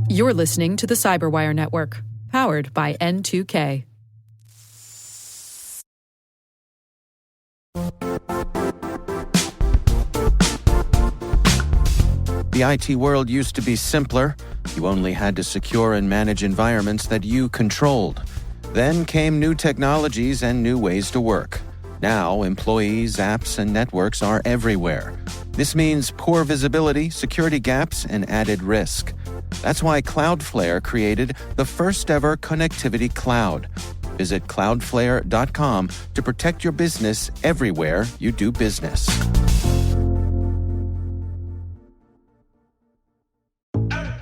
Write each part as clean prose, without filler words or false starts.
You're listening to the CyberWire Network, powered by N2K. The IT world used to be simpler. You only had to secure and manage environments that you controlled. Then came new technologies and new ways to work. Now, employees, apps, and networks are everywhere. This means poor visibility, security gaps, and added risk. That's why Cloudflare created the first-ever connectivity cloud. Visit cloudflare.com to protect your business everywhere you do business.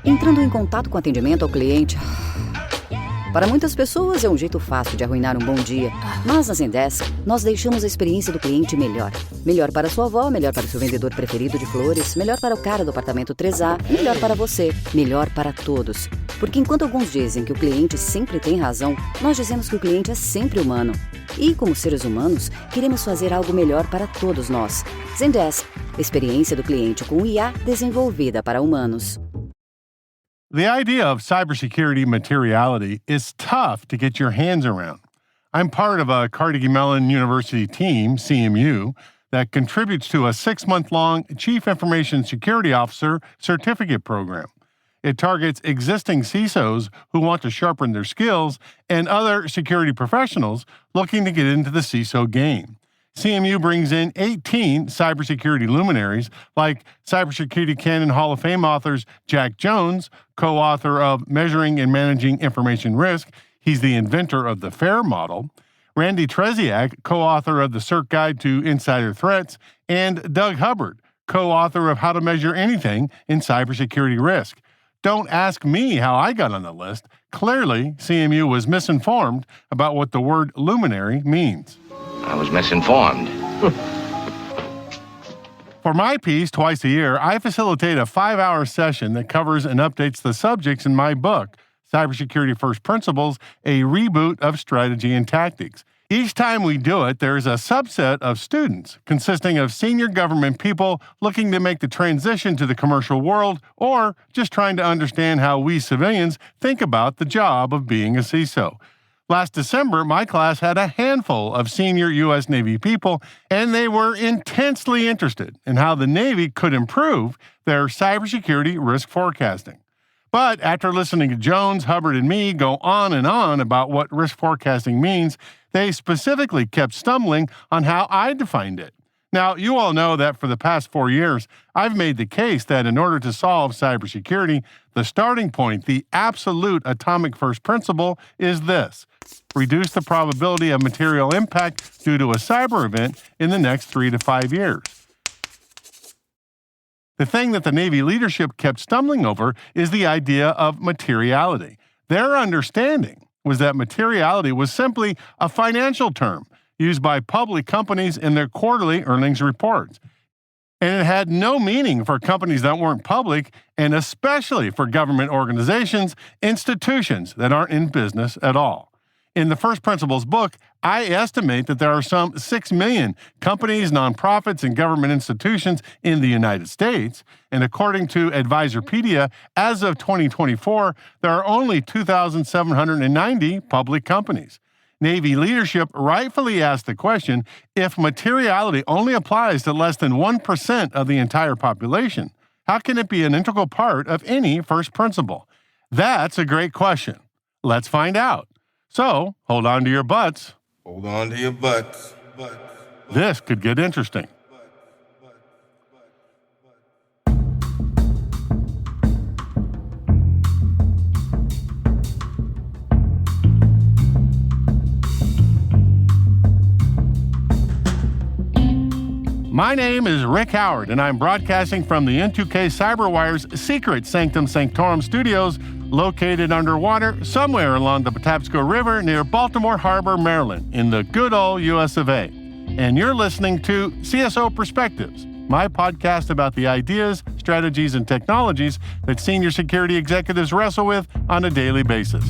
Entrando em contato com atendimento ao cliente. Para muitas pessoas é um jeito fácil de arruinar um bom dia. Mas na Zendesk, nós deixamos a experiência do cliente melhor. Melhor para sua avó, melhor para o seu vendedor preferido de flores, melhor para o cara do apartamento 3A, melhor para você, melhor para todos. Porque enquanto alguns dizem que o cliente sempre tem razão, nós dizemos que o cliente é sempre humano. E, como seres humanos, queremos fazer algo melhor para todos nós. Zendesk, experiência do cliente com IA desenvolvida para humanos. The idea of cybersecurity materiality is tough to get your hands around. I'm part of a Carnegie Mellon University team, CMU, that contributes to a 6-month-long Chief Information Security Officer certificate program. It targets existing CISOs who want to sharpen their skills and other security professionals looking to get into the CISO game. CMU brings in 18 cybersecurity luminaries like Cybersecurity Canon Hall of Fame authors Jack Jones, co-author of Measuring and Managing Information Risk. He's the inventor of the FAIR model. Randy Treziak, co-author of the CERT Guide to Insider Threats, and Doug Hubbard, co-author of How to Measure Anything in Cybersecurity Risk. Don't ask me how I got on the list. Clearly, CMU was misinformed about what the word luminary means. I was misinformed. For my piece, twice a year, I facilitate a 5-hour session that covers and updates the subjects in my book, Cybersecurity First Principles, a reboot of strategy and tactics. Each time we do it, there is a subset of students consisting of senior government people looking to make the transition to the commercial world or just trying to understand how we civilians think about the job of being a CISO. Last December, my class had a handful of senior U.S. Navy people, and they were intensely interested in how the Navy could improve their cybersecurity risk forecasting. But after listening to Jones, Hubbard, and me go on and on about what risk forecasting means, they specifically kept stumbling on how I defined it. Now, you all know that for the past 4 years, I've made the case that in order to solve cybersecurity, the starting point, the absolute atomic first principle, is this: reduce the probability of material impact due to a cyber event in the next 3 to 5 years. The thing that the Navy leadership kept stumbling over is the idea of materiality. Their understanding was that materiality was simply a financial term used by public companies in their quarterly earnings reports. And it had no meaning for companies that weren't public, and especially for government organizations, institutions that aren't in business at all. In the First Principles book, I estimate that there are some 6 million companies, nonprofits, and government institutions in the United States. And according to Advisorpedia, as of 2024, there are only 2,790 public companies. Navy leadership rightfully asked the question, if materiality only applies to less than 1% of the entire population, how can it be an integral part of any first principle? That's a great question. Let's find out. So, hold on to your butts. Hold on to your butts. This could get interesting. My name is Rick Howard, and I'm broadcasting from the N2K CyberWire's secret Sanctum Sanctorum studios located underwater somewhere along the Patapsco River near Baltimore Harbor, Maryland, in the good old US of A. And you're listening to CSO Perspectives, my podcast about the ideas, strategies, and technologies that senior security executives wrestle with on a daily basis.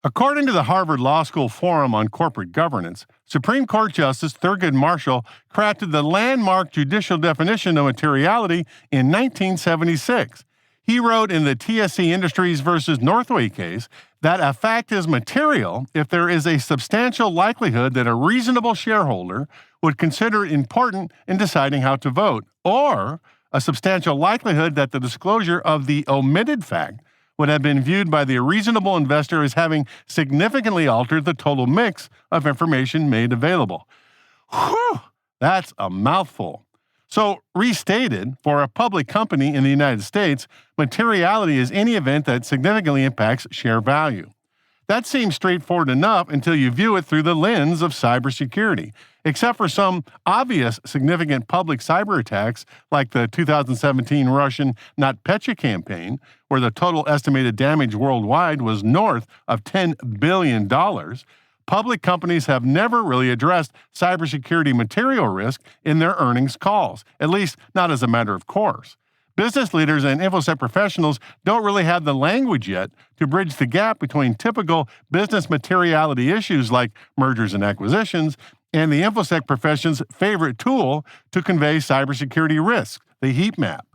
According to the Harvard Law School Forum on Corporate Governance, Supreme Court Justice Thurgood Marshall crafted the landmark judicial definition of materiality in 1976. He wrote in the TSC Industries versus Northway case that a fact is material if there is a substantial likelihood that a reasonable shareholder would consider it important in deciding how to vote, or a substantial likelihood that the disclosure of the omitted fact would have been viewed by the reasonable investor as having significantly altered the total mix of information made available. Whew, that's a mouthful. So, restated, for a public company in the United States, materiality is any event that significantly impacts share value. That seems straightforward enough until you view it through the lens of cybersecurity. Except for some obvious significant public cyber attacks like the 2017 Russian NotPetya campaign, where the total estimated damage worldwide was north of $10 billion, public companies have never really addressed cybersecurity material risk in their earnings calls, at least not as a matter of course. Business leaders and InfoSec professionals don't really have the language yet to bridge the gap between typical business materiality issues like mergers and acquisitions and the InfoSec profession's favorite tool to convey cybersecurity risks, the heat map.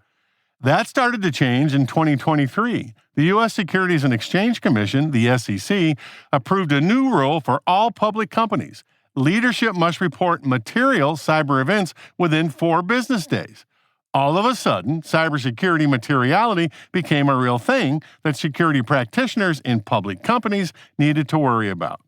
That started to change in 2023. The U.S. Securities and Exchange Commission, the SEC, approved a new rule for all public companies. Leadership must report material cyber events within 4 business days. All of a sudden, cybersecurity materiality became a real thing that security practitioners in public companies needed to worry about.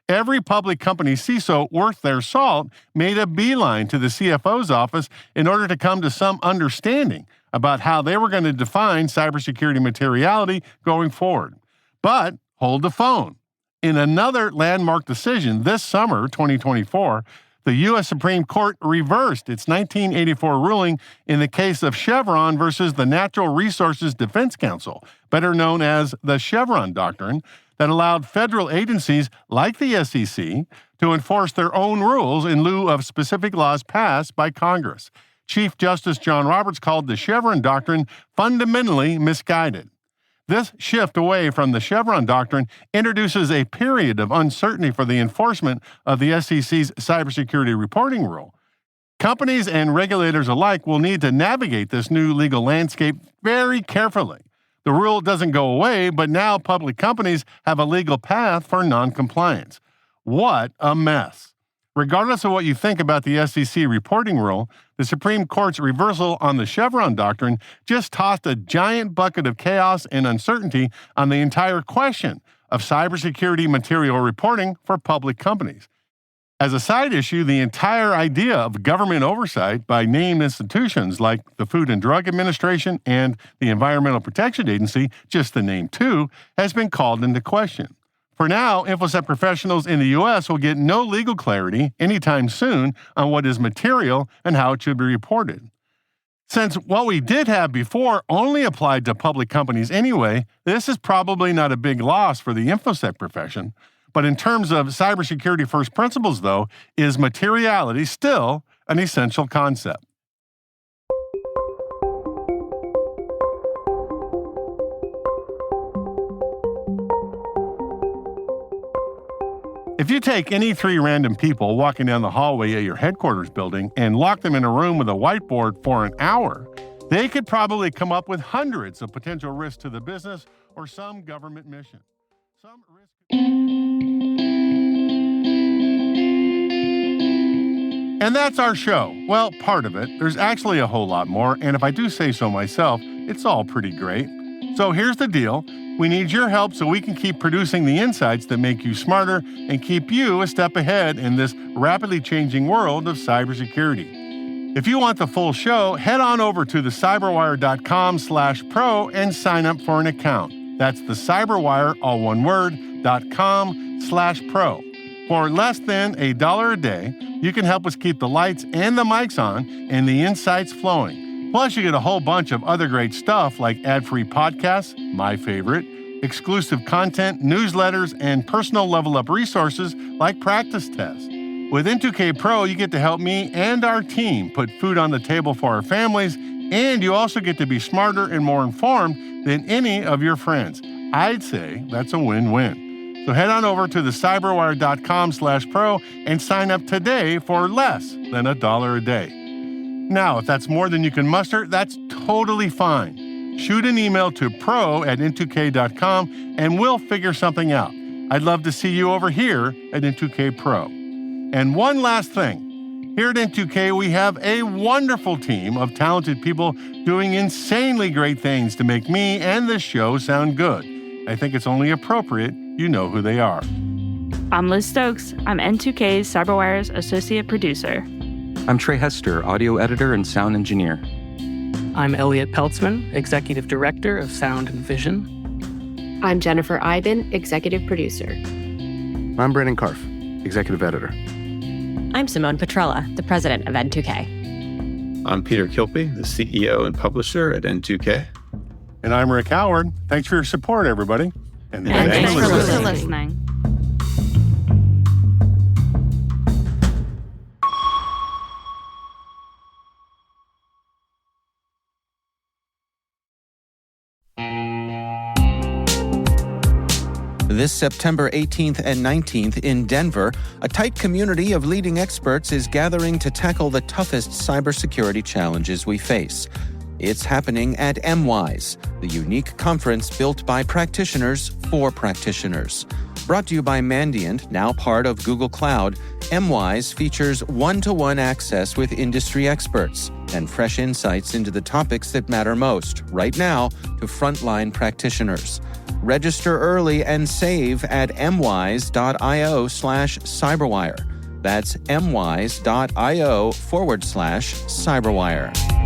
Every public company CISO worth their salt made a beeline to the CFO's office in order to come to some understanding about how they were going to define cybersecurity materiality going forward. But hold the phone. In another landmark decision this summer, 2024, the U.S. Supreme Court reversed its 1984 ruling in the case of Chevron versus the Natural Resources Defense Council, better known as the Chevron Doctrine, that allowed federal agencies like the SEC to enforce their own rules in lieu of specific laws passed by Congress. Chief Justice John Roberts called the Chevron Doctrine fundamentally misguided. This shift away from the Chevron Doctrine introduces a period of uncertainty for the enforcement of the SEC's cybersecurity reporting rule. Companies and regulators alike will need to navigate this new legal landscape very carefully. The rule doesn't go away, but now public companies have a legal path for noncompliance. What a mess. Regardless of what you think about the SEC reporting rule, the Supreme Court's reversal on the Chevron Doctrine just tossed a giant bucket of chaos and uncertainty on the entire question of cybersecurity material reporting for public companies. As a side issue, the entire idea of government oversight by named institutions like the Food and Drug Administration and the Environmental Protection Agency, just to name 2, has been called into question. For now, InfoSec professionals in the U.S. will get no legal clarity anytime soon on what is material and how it should be reported. Since what we did have before only applied to public companies anyway, this is probably not a big loss for the InfoSec profession. But in terms of cybersecurity first principles, though, is materiality still an essential concept? If you take any 3 random people walking down the hallway at your headquarters building and lock them in a room with a whiteboard for an hour, they could probably come up with hundreds of potential risks to the business or some government mission. And that's our show. Well, part of it. There's actually a whole lot more, and if I do say so myself, it's all pretty great. So here's the deal. We need your help so we can keep producing the insights that make you smarter and keep you a step ahead in this rapidly changing world of cybersecurity. If you want the full show, head on over to thecyberwire.com/pro and sign up for an account. That's thecyberwire, all one word, .com/pro. For less than $1 a day, you can help us keep the lights and the mics on and the insights flowing. Plus, you get a whole bunch of other great stuff like ad-free podcasts, my favorite, exclusive content, newsletters, and personal level-up resources like practice tests. With N2K Pro, you get to help me and our team put food on the table for our families, and you also get to be smarter and more informed than any of your friends. I'd say that's a win-win. So head on over to the cyberwire.com/pro and sign up today for less than $1 a day. Now, if that's more than you can muster, that's totally fine. Shoot an email to pro@n2k.com and we'll figure something out. I'd love to see you over here at N2K Pro. And one last thing. Here at N2K, we have a wonderful team of talented people doing insanely great things to make me and this show sound good. I think it's only appropriate you know who they are. I'm Liz Stokes. I'm N2K's CyberWire's associate producer. I'm Trey Hester, audio editor and sound engineer. I'm Elliot Peltzman, executive director of Sound and Vision. I'm Jennifer Iben, executive producer. I'm Brandon Karff, executive editor. I'm Simone Petrella, the president of N2K. I'm Peter Kilpie, the CEO and publisher at N2K. And I'm Rick Howard. Thanks for your support, everybody. And thanks for listening. This September 18th and 19th in Denver, a tight community of leading experts is gathering to tackle the toughest cybersecurity challenges we face. It's happening at MWise, the unique conference built by practitioners for practitioners. Brought to you by Mandiant, now part of Google Cloud, MWise features one-to-one access with industry experts and fresh insights into the topics that matter most, right now, to frontline practitioners. Register early and save at mwise.io/cyberwire. That's mwise.io/cyberwire.